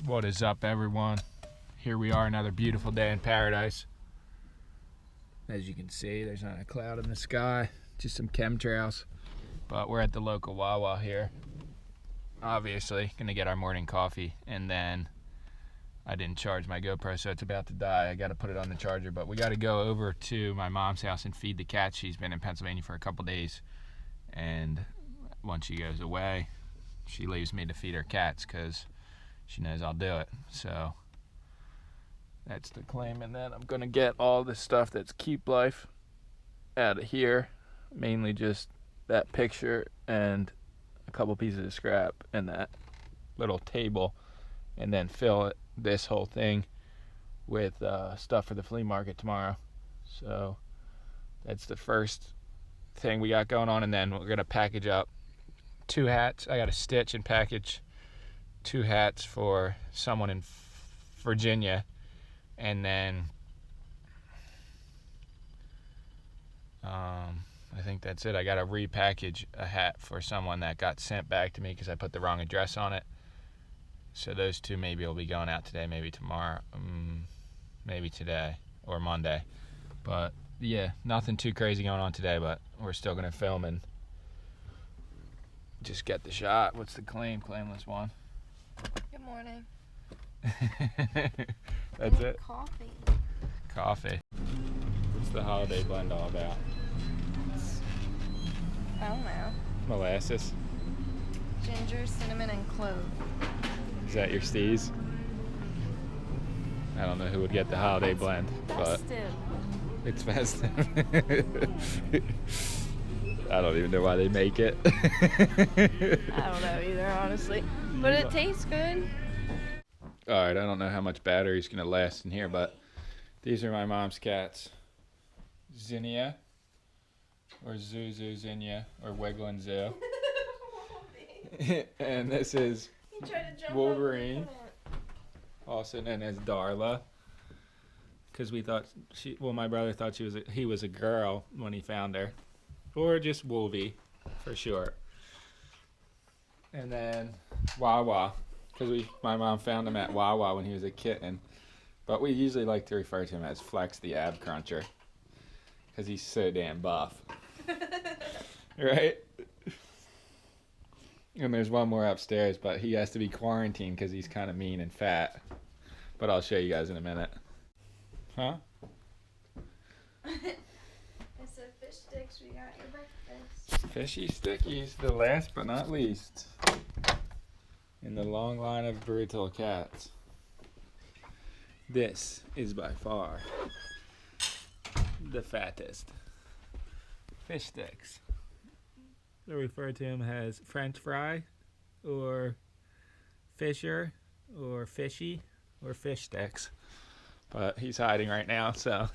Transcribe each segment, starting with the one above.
What is up, everyone? Here we are, another beautiful day in paradise. As you can see, there's not a cloud in the sky, just some chemtrails. But we're at the local Wawa here. Obviously, gonna get our morning coffee, and then I didn't charge my GoPro, so it's about to die. I gotta put it on the charger, but we gotta go over to my mom's house and feed the cat. She's been in Pennsylvania for a couple days, and once she goes away, she leaves me to feed her cats because she knows I'll do it. So that's the claim. And then I'm gonna get all the stuff that's Keep Life out of here, mainly just that picture and a couple pieces of scrap and that little table, and then fill this whole thing with stuff for the flea market tomorrow. So that's the first thing we got going on, and then we're gonna package up 2 hats. I gotta stitch and package 2 hats for someone in Virginia, and then I think that's it. I gotta repackage a hat for someone that got sent back to me because I put the wrong address on it. So those 2 maybe will be going out today, maybe tomorrow, maybe today or Monday. But yeah, nothing too crazy going on today, but we're still gonna film and just get the shot. What's the claim? Claimless one. Good morning. That's it? Coffee. Coffee. What's the holiday blend all about? I don't know. Molasses? Ginger, cinnamon, and clove. Is that your steez? I don't know who would get the holiday blend, but Festive. it's festive. I don't even know why they make it. I don't know either, honestly. But it tastes good. Alright, I don't know how much battery is going to last in here, but these are my mom's cats. Zinnia, or Zuzu Zinnia, or Wigglin' Zoo. And this is Wolverine, also known as Darla, because we thought my brother thought he was a girl when he found her, or just Wolvie for short. And then Wawa, because my mom found him at Wawa when he was a kitten, but we usually like to refer to him as Flex the Ab Cruncher, because he's so damn buff. Right? And there's one more upstairs, but he has to be quarantined because he's kind of mean and fat. But I'll show you guys in a minute. Huh? I said fish sticks, we got your breakfast. Fishy stickies, the last but not least in the long line of brutal cats. This is by far the fattest. Fish sticks. They refer to him as French fry, or fisher, or fishy, or fish sticks. But he's hiding right now, so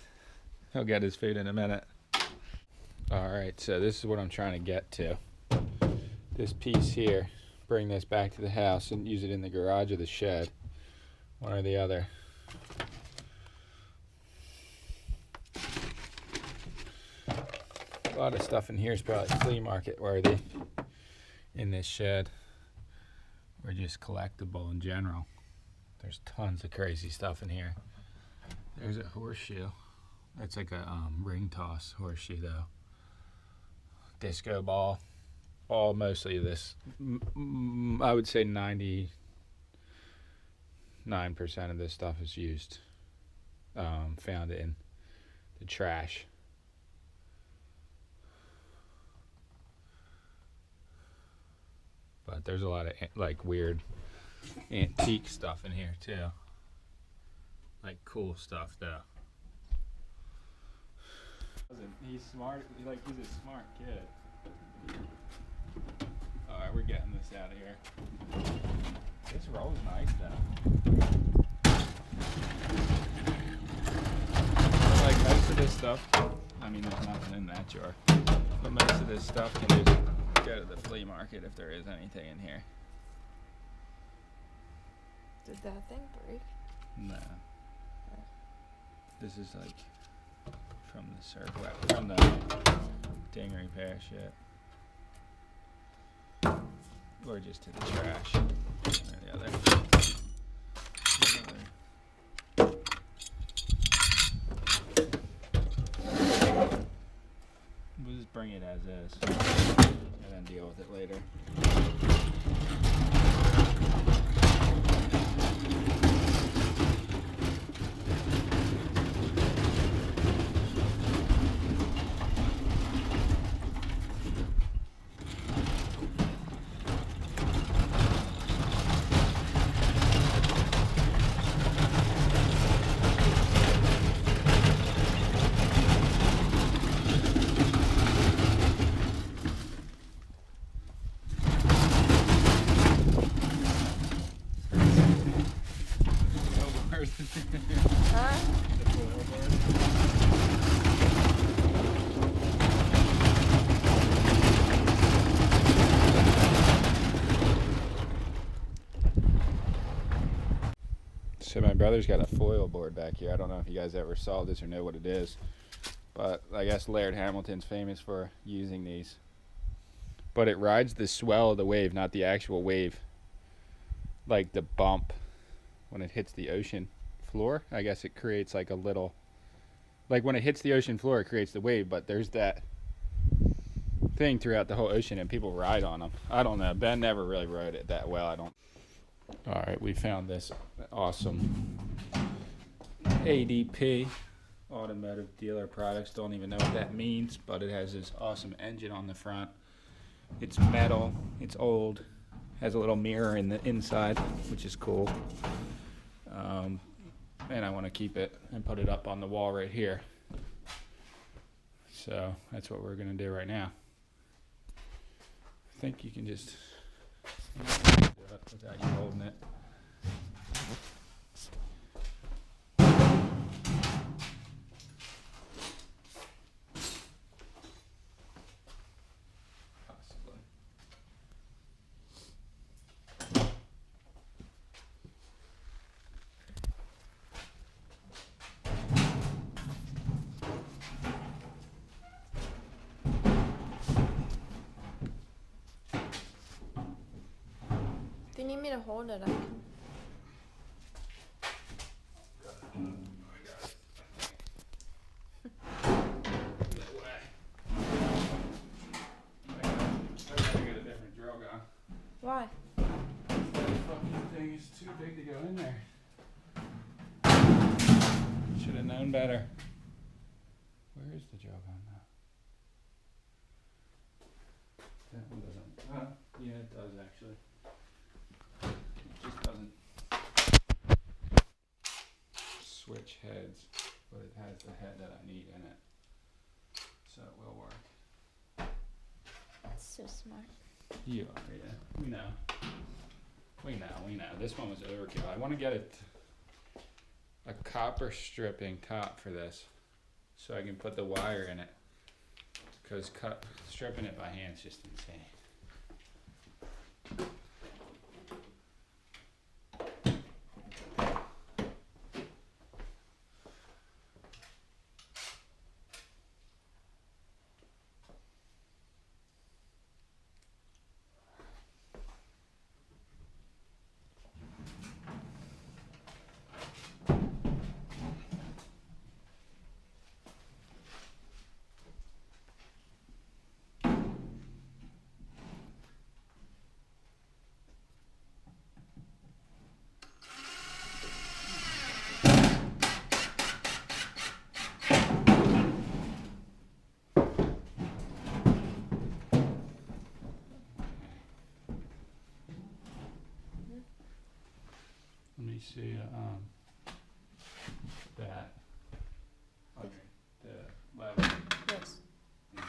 he'll get his food in a minute. Alright, so this is what I'm trying to get to. This piece here, bring this back to the house and use it in the garage or the shed. One or the other. A lot of stuff in here is probably flea market worthy in this shed, or just collectible in general. There's tons of crazy stuff in here. There's a horseshoe. That's like a ring toss horseshoe though. Disco ball. All mostly this. I would say 99% of this stuff is used. Found it in the trash. But there's a lot of like weird antique stuff in here too. Like cool stuff though. He's smart. He's a smart kid. Alright, we're getting this out of here. This roll's nice though. Like most of this stuff, I mean there's nothing in that jar, but most of this stuff can just go to the flea market if there is anything in here. Did that thing break? No. This is like from the from the ding repair shit. Or just to the trash. One or the other. bring it as is, and then deal with it later. Huh? So my brother's got a foil board back here. I don't know if you guys ever saw this or know what it is, but I guess Laird Hamilton's famous for using these. But it rides the swell of the wave, not the actual wave. Like the bump when it hits the ocean floor. I guess it creates like a little, like when it hits the ocean floor, it creates the wave, but there's that thing throughout the whole ocean and people ride on them. I don't know. Ben never really rode it that well. I don't. All right, we found this awesome ADP, automotive dealer products. Don't even know what that means, but it has this awesome engine on the front. It's metal, it's old, has a little mirror in the inside, which is cool. And I want to keep it and put it up on the wall right here. So that's what we're going to do right now. I think you can just do it without you holding it. Possibly. If you need me to hold it, I can. Why? That fucking thing is too big to go in there. Should have known better. Where is the drill gun now? That one doesn't. Yeah, it does actually. It just doesn't switch heads, but it has the head that I need in it. So it will work. That's so smart. You are, yeah. We know. We know. This one was overkill. I want to get a copper stripping top for this so I can put the wire in it. Because stripping it by hand is just insane. Let me see that. Okay, the lever. Yes. That's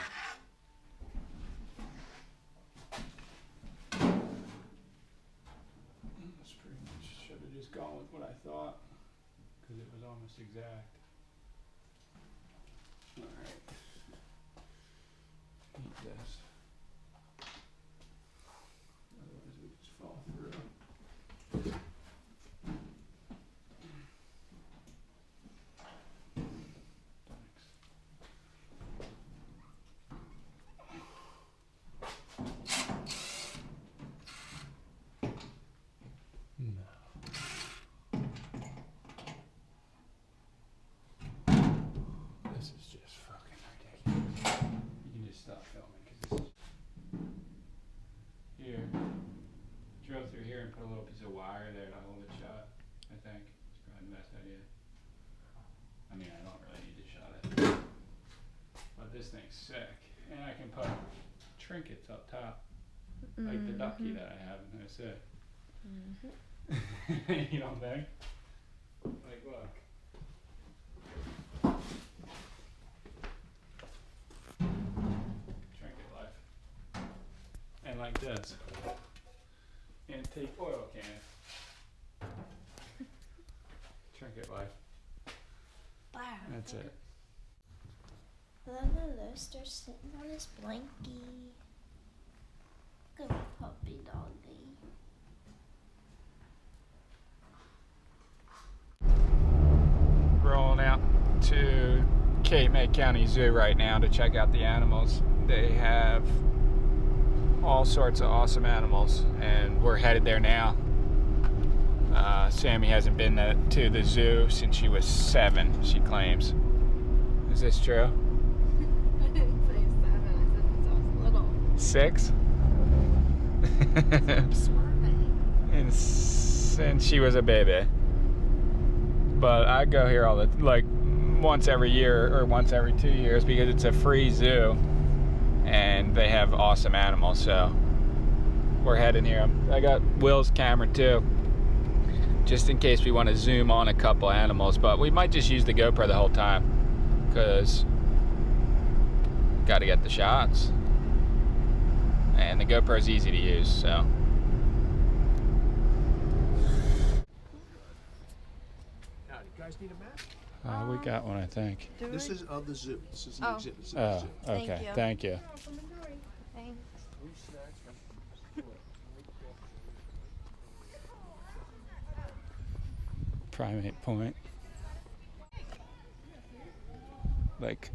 pretty much, should have just gone with what I thought, because it was almost exact. Alright. Eat this. Otherwise we just fall through. This is just fucking ridiculous. You can just stop think. It's probably the best idea. I mean, I don't really need to shut it. But this thing's sick. And I can put trinkets up top. Like the ducky that I have, and that's it. You don't think? Like, look. Trinket life. And like this. Antique oil can. Trinket life. Wow. That's it. And then the Luster sitting on his blankie. Good puppy doggy. Rolling out to Cape May County Zoo right now to check out the animals. They have all sorts of awesome animals, and we're headed there now. Sammy hasn't been to the zoo since she was 7, she claims. Is this true? I didn't say 7, I said since I was little. 6? And since she was a baby. But I go here all the like once every year or once every 2 years because it's a free zoo and they have awesome animals. So we're heading here. I got Will's camera too, just in case we want to zoom on a couple animals. But we might just use the GoPro the whole time because got to get the shots. And the GoPro is easy to use, so. Now, do you guys need a map? We got one, I think. This is of the zoo. This is the Oh. exhibit of the Oh, zoo. okay. Thank you. Thanks. Primate point. Like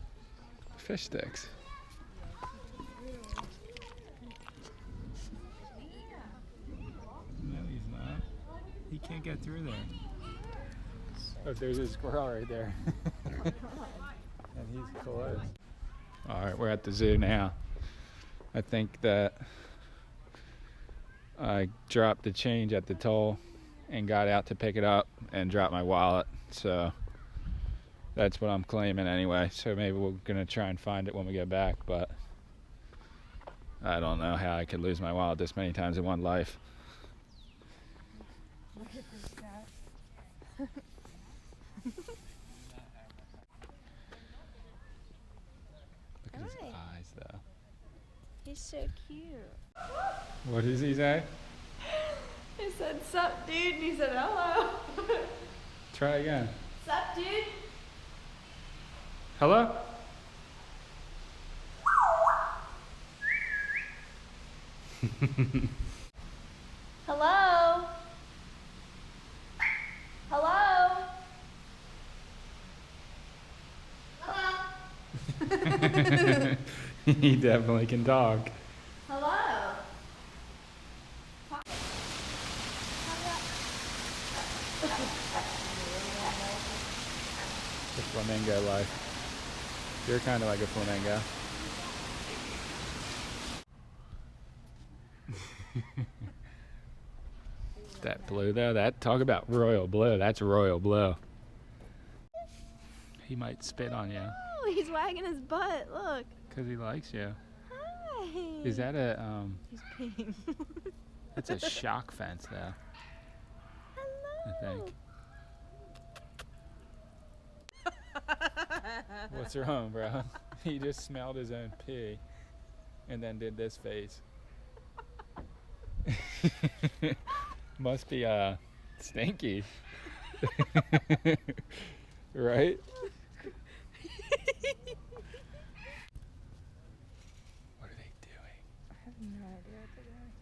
fish sticks. No, he's not. He can't get through there. Oh, there's a squirrel right there. And he's close. Alright, we're at the zoo now. I think that I dropped the change at the toll and got out to pick it up and dropped my wallet. So that's what I'm claiming anyway. So maybe we're gonna try and find it when we get back, but I don't know how I could lose my wallet this many times in one life. Look at this guy. Look at his eyes though. He's so cute. What does he say? He said, "Sup, dude?" And he said, "Hello." Try again. Sup, dude? Hello? Hello? Hello? Hello? He definitely can talk. Hello? The flamingo life. You're kind of like a flamingo. That blue though, that talk about royal blue. That's royal blue. He might spit on you Oh, he's wagging his butt. Look. because he likes you. Hi. Is that a He's peeing. that's a shock fence though, I Hello. think. What's wrong, bro? He just smelled his own pee and then did this face. Must be stinky. Right? What are they doing? I have no idea what they're doing.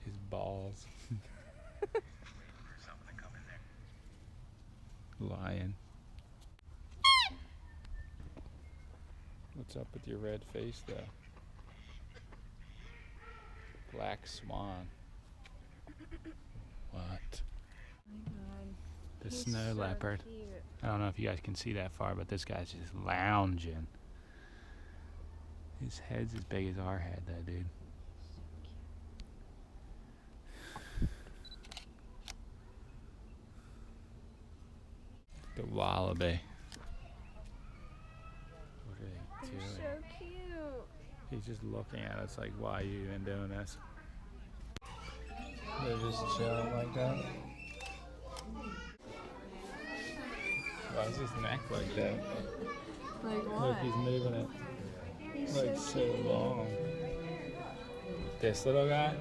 His balls. Lion. What's up with your red face though? Black swan. What? Oh my God. The He's snow so leopard. cute. I don't know if you guys can see that far, but this guy's just lounging. His head's as big as our head though, dude. The wallaby. What are they They're doing? so cute. He's just looking at us like, why are you even doing this? They're just chilling like that. Why is his neck like that? Like what? Look, he's moving it He's like so so long. This little guy?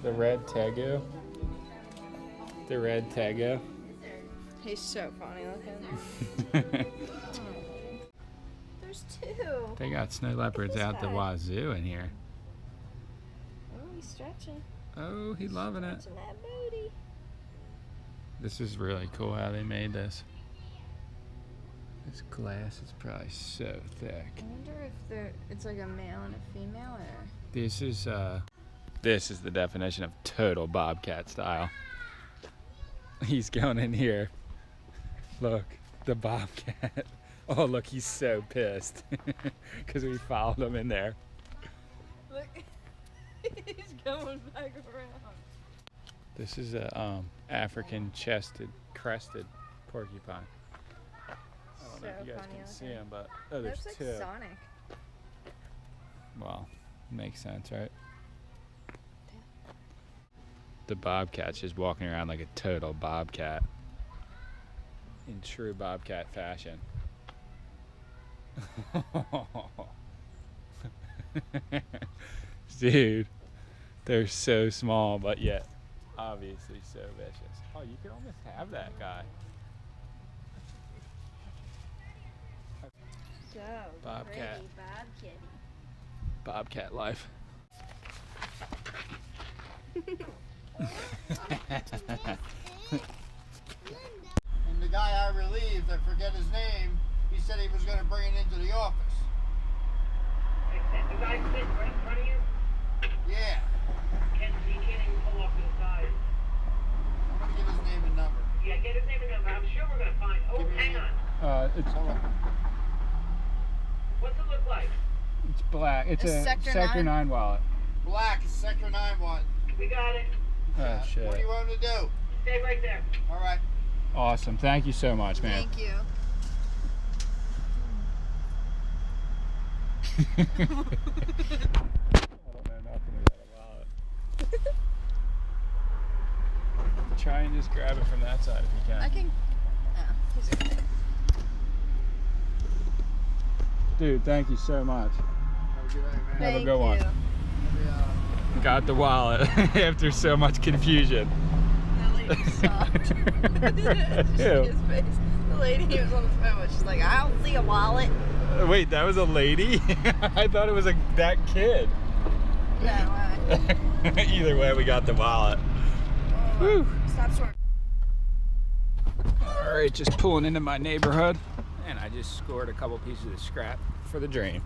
The red tegu? The red tegu? He's so funny looking. There's two. They got snow leopards this out the guy. wazoo in here. Oh, he's stretching. Oh, he's loving it. Stretching that booty. This is really cool how they made this. This glass is probably so thick. I wonder if it's like a male and a female, or This is the definition of total Bobcat style. He's going in here. Look, the Bobcat. Oh, look, he's so pissed because we followed him in there. look, he's going back around. This is a African crested porcupine. I don't know if you guys can see him, but oh, there's Looks two. like Sonic. Well, makes sense, right? The Bobcat's just walking around like a total Bobcat. In true Bobcat fashion. Dude, they're so small, but yet obviously so vicious. Oh, you can almost have that guy. So Bobcat. pretty, Bob Kitty. Bobcat life. And the guy I relieved, I forget his name, he said he was going to bring it into the office. The guy sitting right in front of you, Yeah, he can't even pull off to the side. I'm going to give his name and number. Yeah, get his name and number. I'm sure we're going to find. Oh, Give me hang the- on. It's Hold on. What's it look like? black. It's It's a Sector Sector 9. 9 wallet. Black, it's Sector 9 one. We got it. Oh What do shit. you want him to do? Stay right there. All right. Awesome. Thank you so much, man. Thank you. I don't know nothing about a wallet. Try and just grab it from that side if you can. I can. Oh, he's okay. Dude, thank you so much. Have a good night, man. Have a Thank good one. you. Yeah. Got the wallet after so much confusion. That lady sucked. Just see his face. The lady he was on the phone with, she's like, I don't see a wallet. Wait, that was a lady? I thought it was that kid. No, Either way, we got the wallet. Whew. Stop short. All right, just pulling into my neighborhood, and I just scored a couple pieces of scrap for the dream.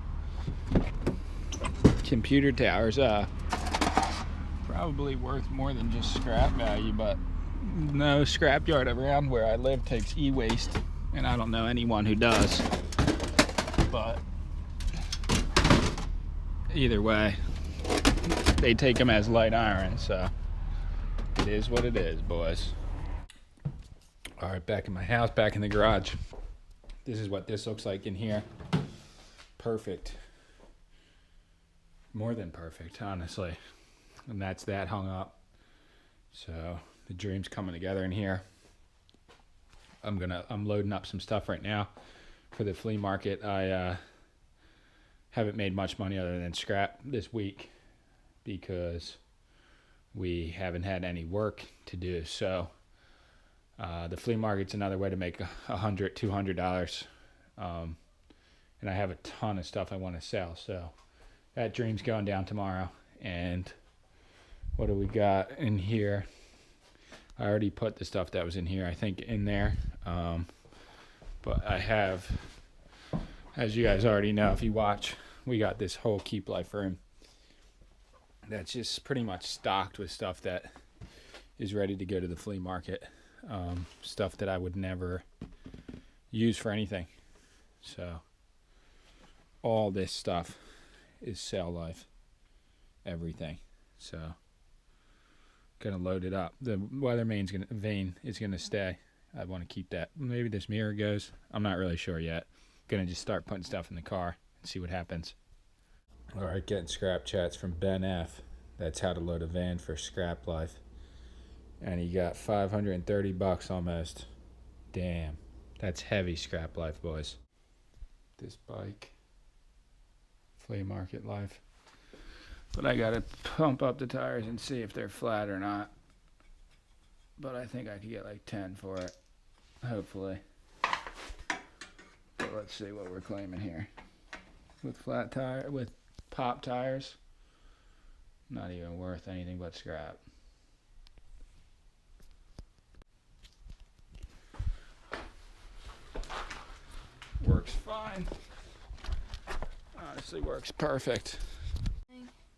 Computer towers, probably worth more than just scrap value, but no scrapyard around where I live takes e-waste, and I don't know anyone who does. But either way, they take them as light iron, so it is what it is, boys. All right, back in my house, back in the garage. This is what this looks like in here. Perfect. More than perfect, honestly. And that's that hung up. So the dream's coming together in here. I'm loading up some stuff right now for the flea market. I haven't made much money other than scrap this week because we haven't had any work to do. So the flea market's another way to make $100, $200. And I have a ton of stuff I want to sell. So that dream's going down tomorrow. And what do we got in here? I already put the stuff that was in here, I think, in there. But I have, as you guys already know, if you watch, we got this whole Keep Life room that's just pretty much stocked with stuff that is ready to go to the flea market. Stuff that I would never use for anything. So all this stuff is sell life, everything. So gonna load it up. The weather vein is gonna stay. I want to keep that. Maybe this mirror goes. I'm not really sure yet. Gonna just start putting stuff in the car and see what happens. All right, getting scrap chats from Ben F. That's how to load a van for Scrap Life. And he got 530 bucks almost. Damn, that's heavy Scrap Life, boys. This bike, flea market life. But I gotta pump up the tires and see if they're flat or not. But I think I could get like 10 for it, hopefully. But let's see what we're claiming here. With flat tire, with pop tires, not even worth anything but scrap. Works fine. Honestly, works perfect.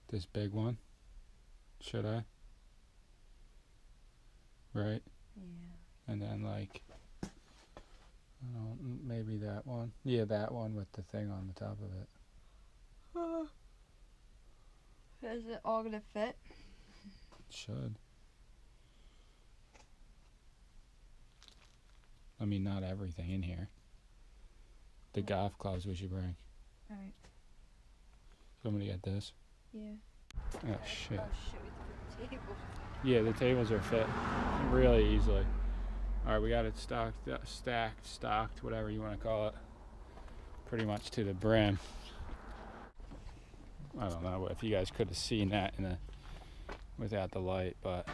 This big one. Should I? Right? Yeah. And then like, I don't, maybe that one. Yeah, that one with the thing on the top of it. Is it all gonna fit? Should. I mean, not everything in here. The golf clubs we should bring. Alright. Somebody get this? Yeah. Oh shit. Oh shit, we took the table. Yeah, the tables are fit really easily. Alright, we got it stocked, whatever you want to call it. Pretty much to the brim. I don't know if you guys could have seen that without the light, but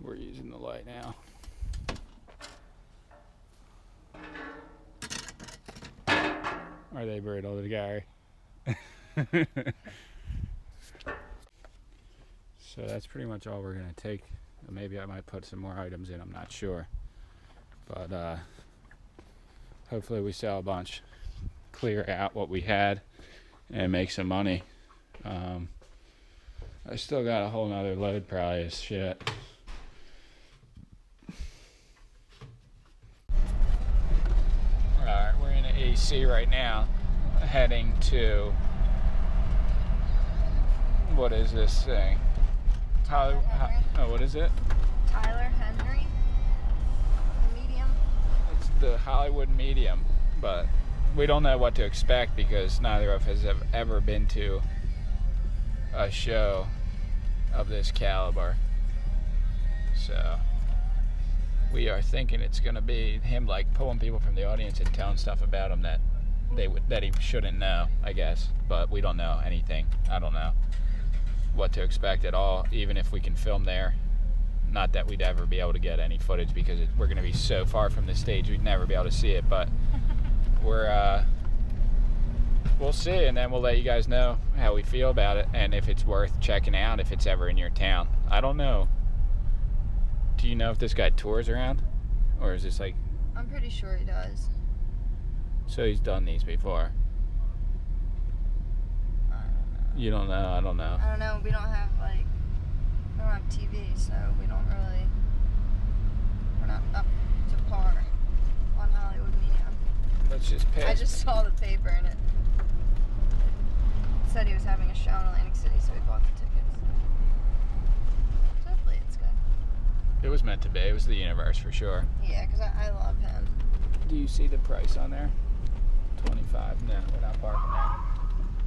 we're using the light now. Are they brutal to Gary? So that's pretty much all we're gonna take. Maybe I might put some more items in, I'm not sure. But hopefully we sell a bunch, clear out what we had, and make some money. I still got a whole nother load probably of shit. Alright, we're in an AC right now, heading to, what is this thing? What is it? Tyler Henry, the medium. It's the Hollywood Medium, but we don't know what to expect because neither of us have ever been to a show of this caliber. So we are thinking it's going to be him like pulling people from the audience and telling stuff about him that he shouldn't know, I guess. But we don't know anything. I don't know what to expect at all, even if we can film there. Not that we'd ever be able to get any footage because we're going to be so far from the stage we'd never be able to see it, but we'll see, and then we'll let you guys know how we feel about it and if it's worth checking out if it's ever in your town. I don't know. Do you know if this guy tours around, or is this like... I'm pretty sure he does. So he's done these before. You don't know? I don't know. I don't know. We don't have TV, so we're not up to par on Hollywood Medium. Let's just pay. I just saw the paper and it said he was having a show in Atlantic City, so we bought the tickets. So hopefully it's good. It was meant to be. It was the universe for sure. Yeah, because I love him. Do you see the price on there? 25. No, we're not parking there.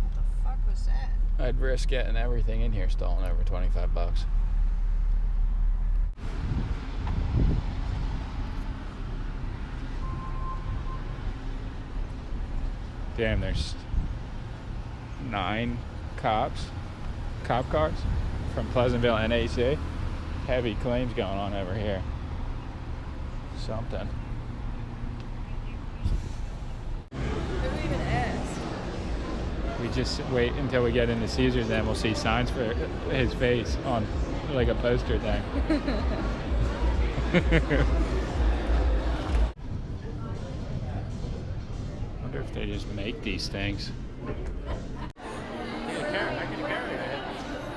What the fuck was that? I'd risk getting everything in here stolen over 25 bucks. Damn, there's 9 cop cars from Pleasantville NAC. Heavy claims going on over here. Something. Who even asked? We just wait until we get into Caesars, then we'll see signs for his face on like a poster thing. Wonder if they just make these things.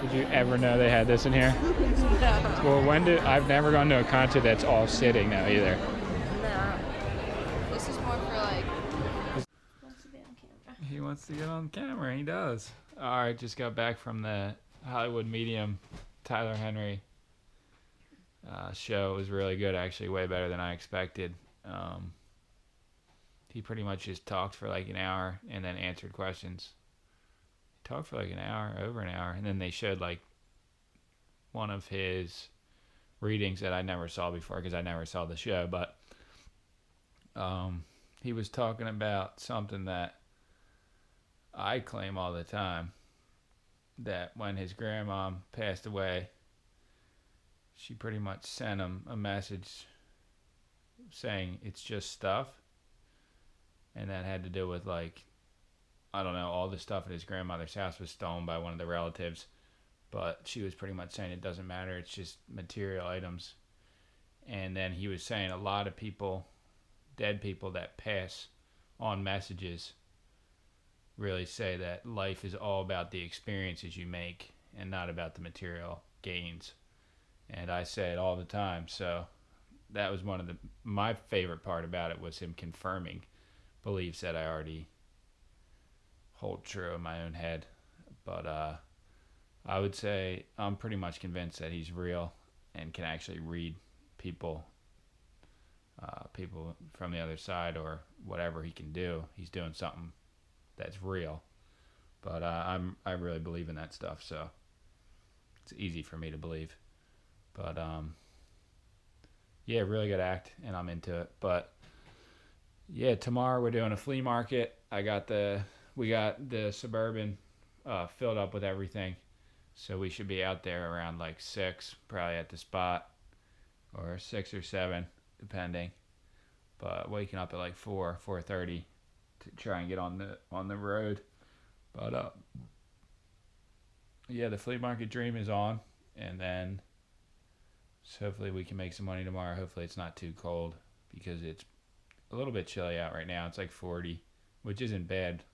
Did you ever know they had this in here? No. Well, I've never gone to a concert that's all sitting now either. No. This is more for like... Wants to be on camera. He wants to get on camera, he does. Alright, just got back from the Hollywood Medium Tyler Henry show. It was really good, actually, way better than I expected. He pretty much just talked for like an hour and then answered questions. He talked for like an hour, over an hour, and then they showed like one of his readings that I never saw before because I never saw the show, but he was talking about something that I claim all the time, that when his grandma passed away, she pretty much sent him a message saying it's just stuff, and that had to do with, like, I don't know, all the stuff at his grandmother's house was stolen by one of the relatives, but she was pretty much saying it doesn't matter, it's just material items. And then he was saying a lot of people, dead people that pass on messages, really say that life is all about the experiences you make and not about the material gains. And I say it all the time, so that was one of my favorite part about it, was him confirming beliefs that I already hold true in my own head. But I would say I'm pretty much convinced that he's real and can actually read people from the other side, or whatever he can do. He's doing something that's real. But I really believe in that stuff, so it's easy for me to believe. But yeah, really good act, and I'm into it. But yeah, tomorrow we're doing a flea market. We got the Suburban filled up with everything, so we should be out there around like 6, probably at the spot, or 6 or 7, depending. But waking up at like 4:30 to try and get on the road. But yeah, the flea market dream is on, and then so hopefully we can make some money tomorrow. Hopefully it's not too cold, because it's a little bit chilly out right now. It's like 40, which isn't bad.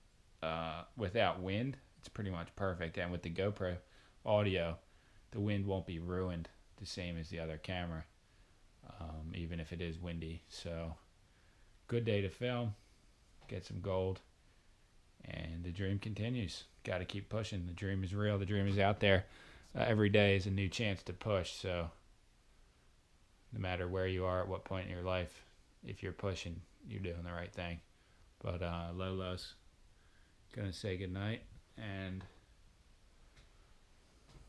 Without wind, it's pretty much perfect. And with the GoPro audio, the wind won't be ruined the same as the other camera, even if it is windy. So good day to film, get some gold, and the dream continues. Got to keep pushing. The dream is real. The dream is out there. Every day is a new chance to push. So no matter where you are at what point in your life, if you're pushing, you're doing the right thing. But Lolo's gonna say goodnight, and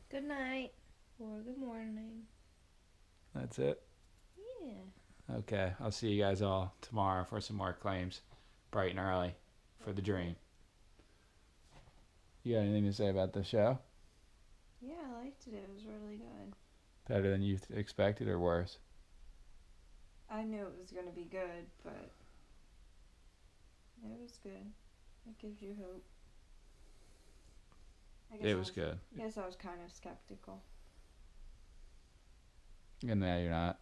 Good night or good morning. that's it. Yeah. Okay, I'll see you guys all tomorrow for some more claims, bright and early, for the dream. You got anything to say about the show? Yeah, I liked it. It was really good. Better than you expected, or worse? I knew it was going to be good, but it was good. It gives you hope. It was good. I guess I was kind of skeptical. And now you're not.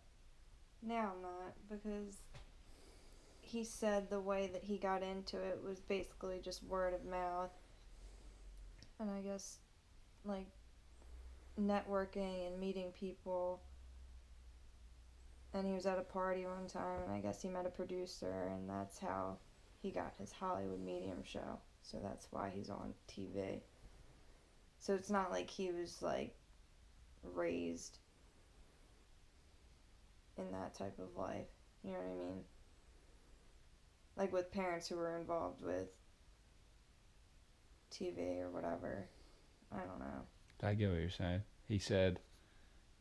Now I'm not, because he said the way that he got into it was basically just word of mouth. And I guess, like, networking and meeting people. And he was at a party one time, and I guess he met a producer, and that's how he got his Hollywood Medium show. So that's why he's on TV. So it's not like he was, like, raised in that type of life. You know what I mean? Like with parents who were involved with TV or whatever. I don't know. I get what you're saying. He said,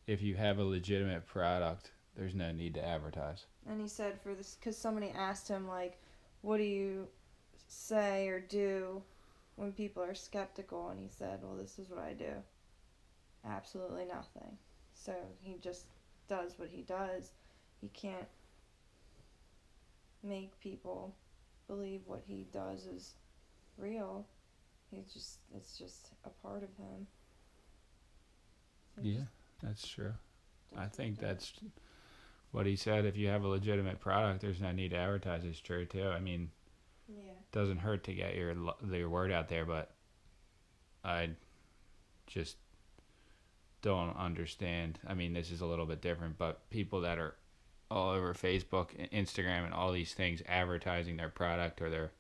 if you have a legitimate product, there's no need to advertise. And he said for this, because somebody asked him, like, what do you say or do when people are skeptical? And he said, well, this is what I do. Absolutely nothing. So he just does what he does. He can't make people believe what he does is real. It's just a part of him. So Yeah, that's true. I think that's what he said. If you have a legitimate product, there's no need to advertise. It's true too. I mean, yeah. doesn't hurt to get your word out there, but I just don't understand. I mean, this is a little bit different, but people that are all over Facebook and Instagram and all these things advertising their product or their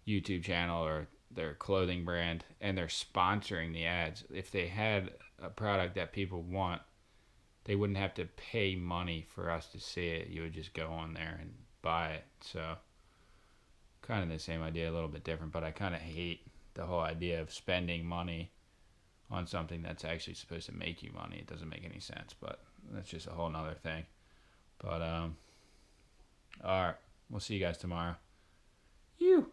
YouTube channel or their clothing brand, and they're sponsoring the ads. If they had a product that people want, they wouldn't have to pay money for us to see it. You would just go on there and buy it. So kind of the same idea, a little bit different, but I kind of hate the whole idea of spending money on something that's actually supposed to make you money. It doesn't make any sense, but that's just a whole nother thing. But all right, we'll see you guys tomorrow. You.